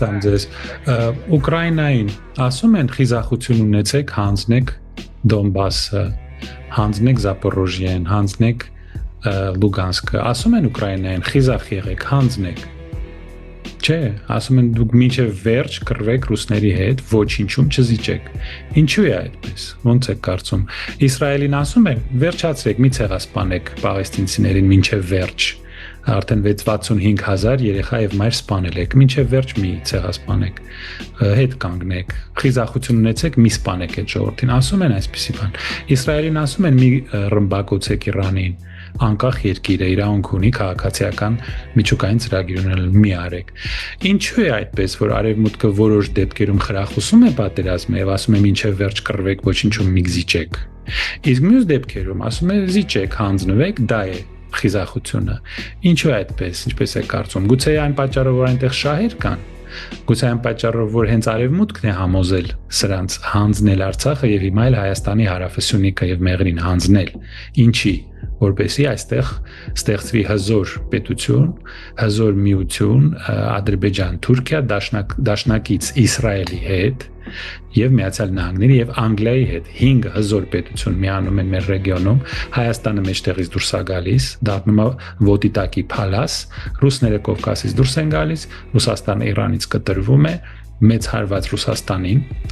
տամ ձեզ, Ուկրաինային ասում են խիզախություն ունեցեք, հանձնեք Դոնբասը, հանձնեք Զապորոժիեն, հանձնեք Լուգանսկը, ասում են Ուկրաինային խիզախ եղեք, հանձնեք։ Չէ, ասում են դուք մինչև վերջ կռվեք ռուսների հետ, ոչինչում չզիջեք։ Ինչու է այդպես։ Ոնց եք կարծում։ Իսրայելին ասում են, վերջացրեք, մի ցեղասպանեք պաղեստինցիներին մինչև վերջ։ Արդեն 65,000 երեխա եւ մայր սպանել եք, մինչև վերջ մի ցեղասպանեք, հետ կանգնեք, խիզախություն ունեցեք, մի սպանեք այդ ժողովրդին, ասում են այսպիսի բան։ Իսրայելին ասում են մի ռմբակոծեք Իրանին, անկախ երկիր է, իրավունք ունի քաղաքացիական միջուկային ծրագիր ունենալ, մի արեք։ Ինչու է այդպես, որ արևմուտքը որոշ դեպքերում խրախուսում է պատերազմը եւ ասում է մինչև վերջ կռվեք, ոչինչում մի զիջեք։ Իսկ մյուս դեպքերում ասում է զիջեք, հանձնվեք, դա է խիզախությունը։ Ինչու է այդպես, ինչպես է կարծում։ Գուցե այն պատճառով, որ այնտեղ շահեր կան, գուցե այն պատճառով, որ հենց արևմուտքն է համոզել սրանց հանձնել Արցախը եւ հիմա էլ Հայաստանի հարավասյունիկը եւ Մեղրին հանձնել։ Ինչի, որպեսզի այստեղ ստեղծվի հզոր պետություն, հզոր միություն Ադրբեջան, Թուրքիա, դաշնակից Իսրայելի հետ եւ Միացյալ Նահանգների եւ Անգլիայի հետ 5 հզոր պետություն միանում են մեր ռեգիոնում, Հայաստանը մեջտեղից դուրս է գալիս, դառնում է ոտի տակի փալաս, ռուսները Կովկասից դուրս են գալիս, Ռուսաստանը Իրանից կտրվում է, մեծ հարված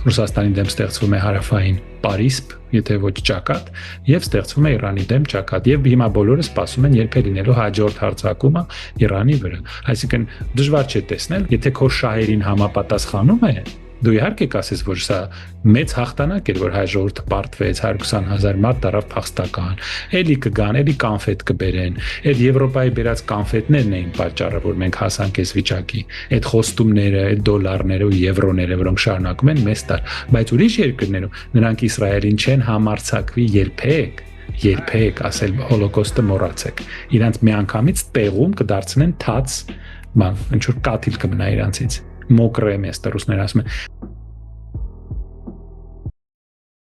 Ռուսաստանի դեմ ստեղծվում է հարավային Պարիսպ, եթե ոչ ճակատ, եւ ստեղծվում է Իրանի դեմ ճակատ, եւ հիմա բոլորը սպասում են երբ է լինելու հաջորդ հարձակումը Իրանի վրա։ Այսինքն դժվար չէ տեսնել, եթե քո շահերին համապատասխանում է, դու իհարկե կասես, որ սա մեծ հաղթանակ էր, որ հայ ժողովուրդը պարտվեց, 120,000 մարդ դարավ փախստական, էլի կգան, էլի կանֆետ կբերեն, այդ Եվրոպայի բերած կանֆետներն էին պատճառը, որ մենք հասանք այս վիճակի, այդ խոստումները, այդ դոլարները ու եվրոները, որոնք շարունակում են մեզ տալ, բայց ուրիշ երկրներում նրանք Իսրայելին չեն համարձակվի երբեք ասել հոլոկոստը մոռացեք, իրանց միանգամից տեղում կդարձնեն թաց, ինչ որ կաթիլ կմնա իրանցից։ Մոկրե մեստը ռուսները ասում են,